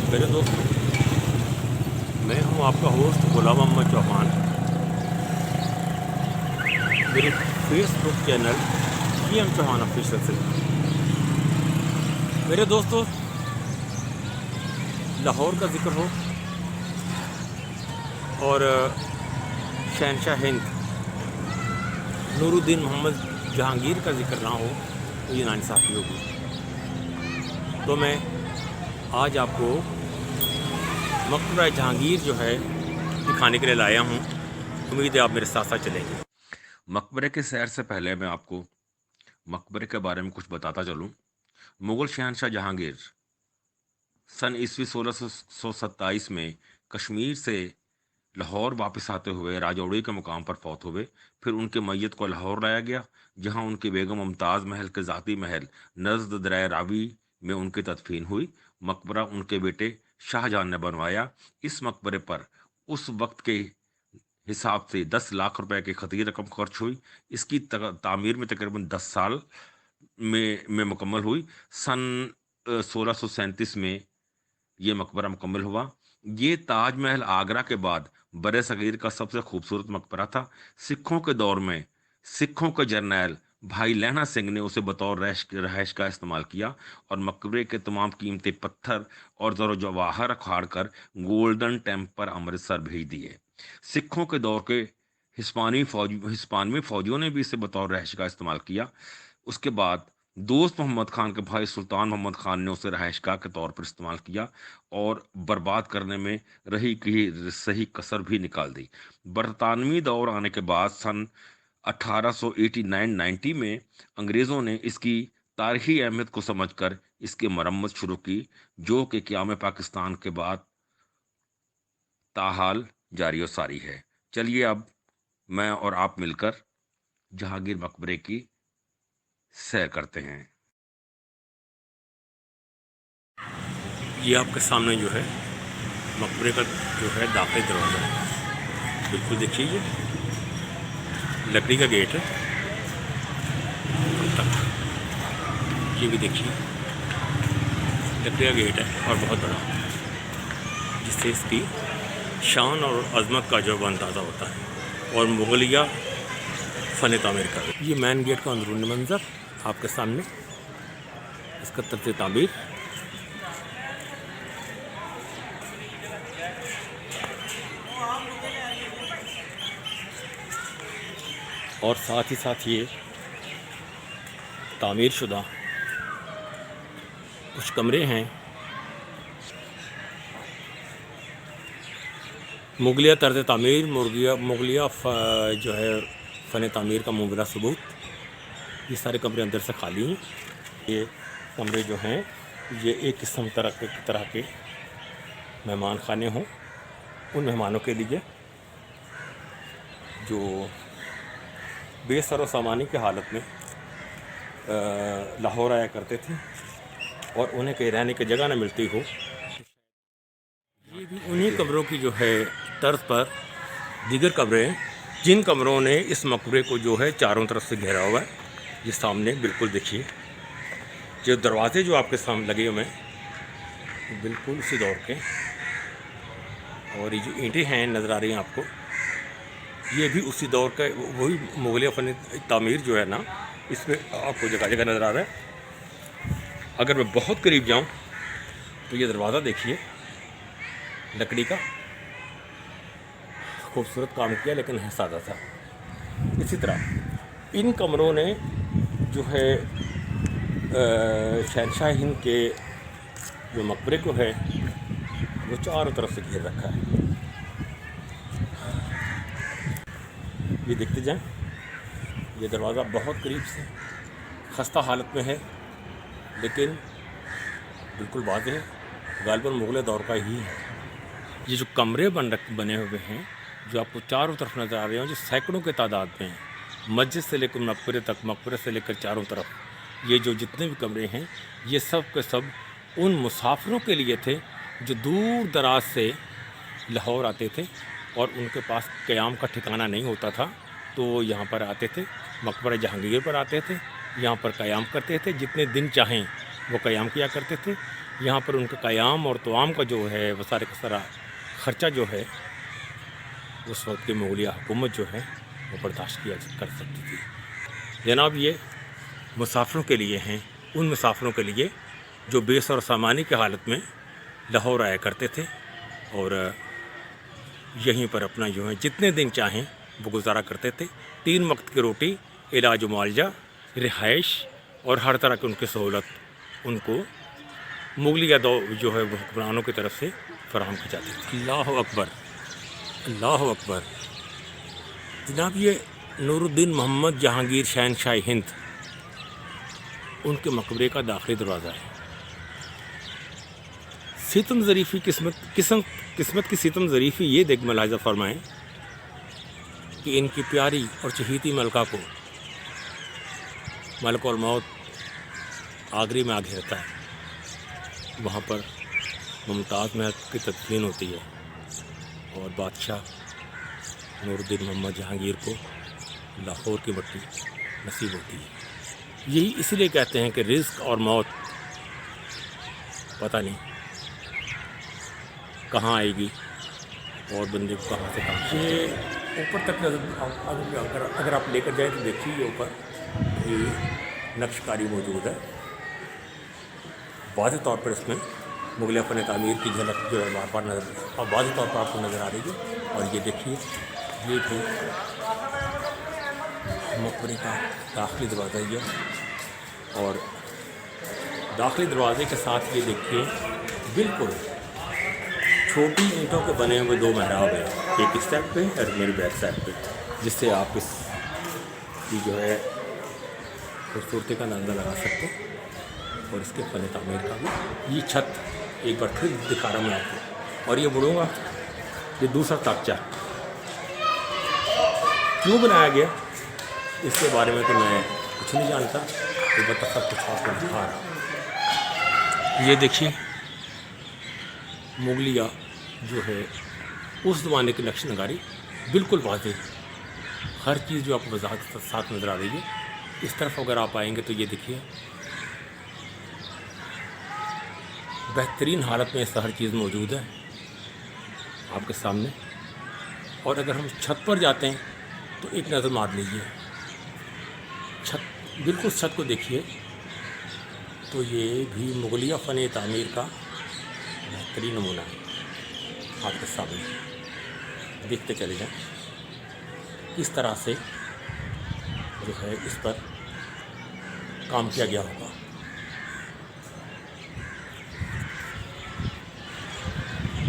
मेरे दोस्तों, मैं हूं आपका होस्ट गुलाम मोहम्मद चौहान। मेरे Facebook channel GM Chauhan official से। मेरे दोस्तों, लाहौर का जिक्र हो और शहनशाह हिंद नूरुद्दीन मोहम्मद जहांगीर का जिक्र ना हो तो ये नाइंसाफ़ी होगी। तो मैं आज आपको मकबरा जहांगीर जो है दिखाने के लिए लाया हूँ। उम्मीद है आप मेरे साथ साथ चलेंगे। मकबरे की सैर से पहले मैं आपको मकबरे के बारे में कुछ बताता चलूं। मुगल शहनशाह जहांगीर सन ईस्वी 1627 में कश्मीर से लाहौर वापस आते हुए राजौड़ी के मुकाम पर फौत हुए। फिर उनके मैयत को लाहौर लाया गया, जहां उनकी बेगम मुमताज़ महल के ज़ाती महल नज़्द दरिया रावी में उनकी तदफीन हुई। मकबरा उनके बेटे शाहजहां ने बनवाया। इस मकबरे पर उस वक्त के हिसाब से 10 लाख रुपए की खती रकम खर्च हुई। इसकी तामीर में तकरीबन 10 साल में मुकम्मल हुई। सन 1637 में ये मकबरा मुकम्मल हुआ। ये ताजमहल आगरा के बाद बरे सगीर का सबसे खूबसूरत मकबरा था। सिखों के दौर में सिखों के जर्नैल भाई लहना सिंह ने उसे बतौर रहायश का इस्तेमाल किया और मकबरे के तमाम कीमती पत्थर और ज़रो जवाहर अखाड़ कर गोल्डन टेम्पल अमृतसर भेज दिए। सिखों के दौर के हिस्पानवी फौजियों ने भी इसे बतौर रहायश का इस्तेमाल किया। उसके बाद दोस्त मोहम्मद खान के भाई सुल्तान मोहम्मद खान ने उसे रहायशगाह के तौर पर इस्तेमाल किया और बर्बाद करने में रही की सही कसर भी निकाल दी। बरतानवी दौर आने के बाद सन 1889-90 में अंग्रेज़ों ने इसकी तारीखी अहमियत को समझकर इसकी मरम्मत शुरू की, जो कि क़याम पाकिस्तान के बाद ताहाल जारी और सारी है। चलिए अब मैं और आप मिलकर जहांगीर मकबरे की सैर करते हैं। ये आपके सामने जो है मकबरे का जो है दाखिली दरवाज़ा है। बिल्कुल देखिए, ये लकड़ी का गेट है तक। ये भी देखिए लकड़ी का गेट है और बहुत बड़ा, जिससे इसकी शान और अज़मत का जो अंदाज़ा होता है और मुगलिया फ़न तामीर का। ये मेन गेट का अंदरूनी मंज़र आपके सामने, इसका तर्ज तामीर। और साथ ही साथ ये तामीर शुदा कुछ कमरे हैं। मुगलिया तर्ज तामीर, मुगलिया जो है फ़न तामीर का मुबला सबूत। ये सारे कमरे अंदर से खाली हैं। ये कमरे जो हैं ये एक किस्म तरह के मेहमान खाने हों, उन मेहमानों के लिए जो बेसर व सामानी की हालत में लाहौर आया करते थे और उन्हें कहीं रहने की जगह न मिलती हो। ये भी उन्हीं कमरों की जो है तर्ज पर दीगर कमरे हैं, जिन कमरों ने इस मकबरे को जो है चारों तरफ से घेरा हुआ है। ये सामने बिल्कुल देखिए, जो दरवाजे जो आपके सामने लगे हुए हैं बिल्कुल उसी दौर के। और ये जो ईंटें हैं नज़र आ रही हैं आपको, ये भी उसी दौर का वही मुगलिया फ़न तामीर जो है ना, इसमें आपको जगह जगह नज़र आ रहा है। अगर मैं बहुत करीब जाऊं तो ये दरवाज़ा देखिए, लकड़ी का खूबसूरत काम किया, लेकिन है सादा सा। इसी तरह इन कमरों ने जो है शहनशाह हिंद के जो मकबरे को है वो चारों तरफ से घेर रखा है। ये देखते जाएं, ये दरवाज़ा बहुत करीब से खस्ता हालत में है, लेकिन बिल्कुल वाज़ेह है, गालिबन मुग़ल दौर का ही है। ये जो कमरे बने हुए हैं जो आपको चारों तरफ नज़र आ रहे हैं, जो सैकड़ों के तादाद में हैं, मस्जिद से लेकर मकबरे तक, मकबरे से लेकर चारों तरफ ये जो जितने भी कमरे हैं, ये सब के सब उन मुसाफिरों के लिए थे जो दूर दराज से लाहौर आते थे और उनके पास क़याम का ठिकाना नहीं होता था, तो वो यहाँ पर आते थे, मकबरा जहांगीर पर आते थे, यहाँ पर क़याम करते थे। जितने दिन चाहें वो क़याम किया करते थे। यहाँ पर उनका क़याम और तवाम का जो है वो सारे का सारा ख़र्चा जो है उस वक्त की मुग़लिया हुकूमत जो है वो बर्दाश्त किया कर सकती थी। जनाब ये मुसाफिरों के लिए हैं, उन मुसाफिरों के लिए जो बेसर और सामानी की हालत में लाहौर आया करते थे और यहीं पर अपना जो है जितने दिन चाहें वो गुजारा करते थे। 3 वक्त की रोटी, इलाज मुआलजा, रिहाइश और हर तरह की उनकी सहूलत उनको मुग़लिया जो है वो हुक्मरानों की तरफ से फराहम की जाती थी। अल्लाह अकबर, अल्लाह अकबर। जनाब ये नूरुद्दीन मोहम्मद जहांगीर शहनशाह हिंद, उनके मकबरे का दाखिली दरवाज़ा है। सितम ज़रीफ़ी किस्मत की सितम ज़रीफ़ी ये देख मुलाहिज़ा फरमाएँ कि इनकी प्यारी और चहीती मलका को मलकुल मौत आगरे में आ घेरता है। वहाँ पर मुमताज़ महल की तदफीन होती है और बादशाह नूरुद्दीन मोहम्मद जहांगीर को लाहौर की मट्टी नसीब होती है। यही इसलिए कहते हैं कि रिज़्क़ और मौत पता नहीं कहाँ आएगी और बंदे को कहाँ से कहाँ। ये ऊपर तक अगर आप लेकर जाएँ तो देखिए ये ऊपर ये नक्शकारी मौजूद है। वाज़ेह तौर पर इसमें मुग़लिया फ़न तामीर की झलक जो है बार बार नज़र और वाज़ेह तौर पर आपको नज़र आ रही है। और ये देखिए ये भी मकबरे का दाखिली दरवाज़ा ही है और दाखिली दरवाज़े के साथ ये देखिए बिल्कुल छोटी ईंटों के बने हुए 2 महराब हैं, एक इस साइड पे और मेरी बैक साइड पे, जिससे आप इसकी जो है खूबसूरती का अंदाज़ा लगा सकते हैं। और इसके फ़न तामीर का भी ये छत एक बार फिर दिखा रहा हूँ मैं आपको। और ये मुड़ूँगा, ये दूसरा ताकचा क्यों बनाया गया इसके बारे में तो मैं कुछ नहीं जानता, तो बता सब कुछ आपको दिखा रहा। ये देखिए मुग़लिया जो है उस ज़माने की नक्श नगारी बिल्कुल वाज़ेह, हर चीज़ जो आपको वज़ाहत के साथ नज़र आ रही है। इस तरफ अगर आप आएंगे तो ये देखिए बेहतरीन हालत में हर चीज़ मौजूद है आपके सामने। और अगर हम छत पर जाते हैं तो एक नज़र मार लीजिए छत, बिल्कुल छत को देखिए तो ये भी मुग़लिया फ़न तामीर का बेहतरीन नमूना है आपके सामने। देखते चले जाएं इस तरह से जो है इस पर काम किया गया होगा।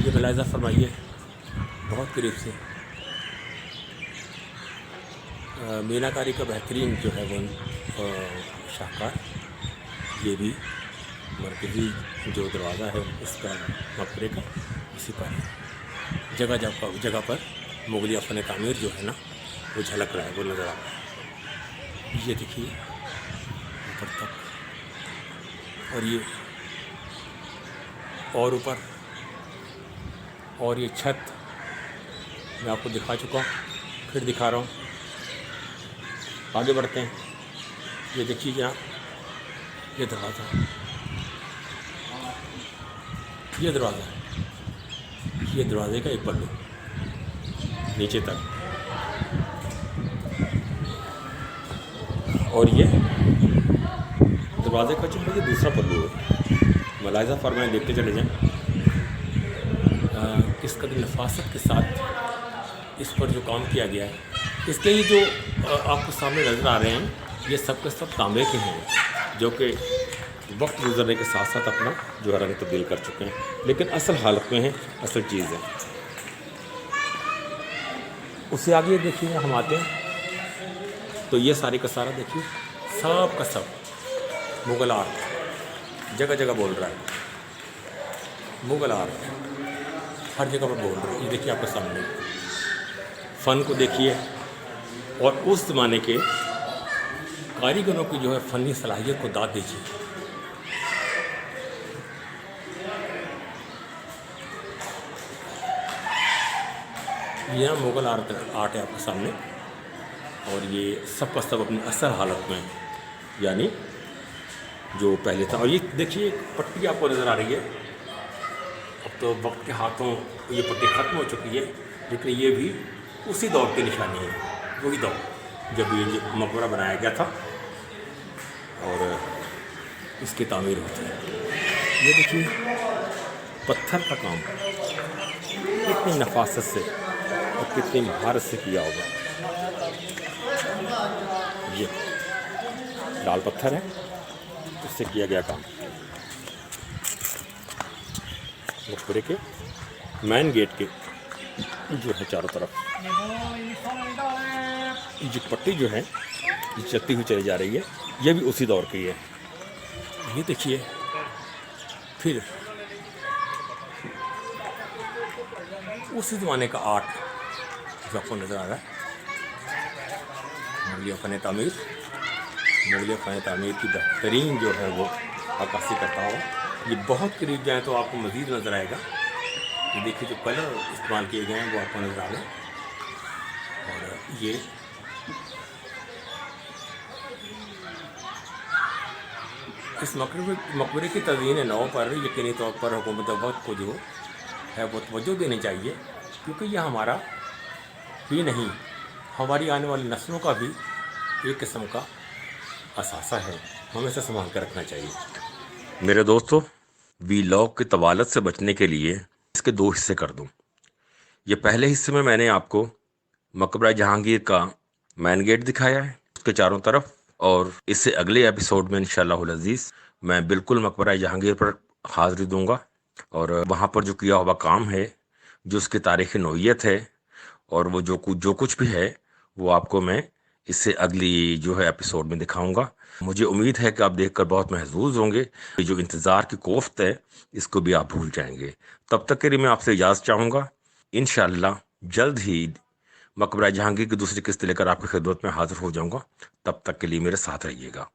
ये मुलाहिज़ा फरमाइए बहुत करीब से मीनाकारी का बेहतरीन जो है वो शाहकार, ये भी मरकज़ी जो दरवाज़ा है इसका मकबरे का इसी पर जगह पर मुग़लिया फ़न तामीर जो है ना वो झलक रहा है, वो नज़र आ रहा है। ये देखिए ऊपर तक और ये और ऊपर और ये छत मैं आपको दिखा चुका हूँ, फिर दिखा रहा हूँ। आगे बढ़ते हैं। ये देखिए जनाब ये दरवाज़ा है, ये दरवाज़ा है, ये दरवाज़े का एक पल्लू नीचे तक और ये दरवाज़े का जो है ये दूसरा पल्लू है। मुलाहिज़ा फरमाएं, देखते चले जाएं किस कदर नफासत के साथ इस पर जो काम किया गया है। इसके ये जो आपको सामने नज़र आ रहे हैं ये सब के सब तांबे के हैं जो कि वक्त गुजरने के साथ साथ अपना जो है रंग तब्दील कर चुके हैं, लेकिन असल हालत में है, असल चीज़ है। उससे आगे देखिए हम आते हैं तो ये सारे का सारा देखिए सब का सब मुग़ल आर्ट जगह जगह बोल रहा है, मुग़ल आर्ट हर जगह पर बोल रहा है। ये देखिए आपके सामने फ़न को देखिए और उस ज़माने के कारीगरों की जो है फ़नी सलाहियत को दाद दीजिए। यह मुग़ल आर्ट है आपके सामने और ये सब का सब अपनी असल हालत में यानी जो पहले था। और ये देखिए एक पट्टी आपको नज़र आ रही है। अब तो वक्त के हाथों ये पट्टी ख़त्म हो चुकी है, लेकिन ये भी उसी दौर की निशानी है, वही दौर जब ये जो मकबरा बनाया गया था और इसकी तामीर होती है। ये देखिए पत्थर का काम कितनी नफासत से और कितनी महारत से किया होगा। ये लाल पत्थर है, उससे किया गया काम। मकबरे के मेन गेट के जो है चारों तरफ ये जो पट्टी जो है ये चलती हुई चली जा रही है, ये भी उसी दौर की है। ये देखिए फिर उसी ज़माने का आर्ट जो आपको नज़र आ रहा है। मुगलिया फ़न तामीर, मुगलिया फ़न तामीर की बेहतरीन जो है वो अक्कासी करता हूँ। ये बहुत करीब जाए तो आपको मज़ीद नज़र आएगा। ये देखिए जो कलर इस्तेमाल किए गए हैं वो आपको नज़र आ रहे हैं। और ये इस मकबरे की तज़यीन नौ पर यकीनी तौर पर हुकूमत वक्त को जो है वो तवज्जो देनी चाहिए, क्योंकि यह हमारा ही नहीं हमारी आने वाली नस्लों का भी एक किस्म का असासा है, हमें इसे संभाल कर रखना चाहिए। मेरे दोस्तों, वीलॉग की तवालत से बचने के लिए इसके दो हिस्से कर दूं। ये पहले हिस्से में मैंने आपको मकबरा जहांगीर का मैन गेट दिखाया है उसके चारों तरफ, और इससे अगले एपिसोड में इंशाअल्लाह अज़ीज़ मैं बिल्कुल मकबरा जहांगीर पर हाज़िरी दूंगा और वहाँ पर जो किया हुआ काम है, जो उसकी तारीख़ी नौइयत है और वो जो कुछ भी है वो आपको मैं इससे अगली जो है एपिसोड में दिखाऊंगा। मुझे उम्मीद है कि आप देखकर बहुत महसूस होंगे। ये जो इंतज़ार की कोफ्त है इसको भी आप भूल जाएंगे। तब तक के लिए मैं आपसे इजाज़त चाहूँगा। इंशाअल्लाह जल्द ही मकबरा जहांगीर की दूसरी किस्त लेकर आपकी खिदमत में हाजिर हो जाऊंगा। तब तक के लिए मेरे साथ रहिएगा।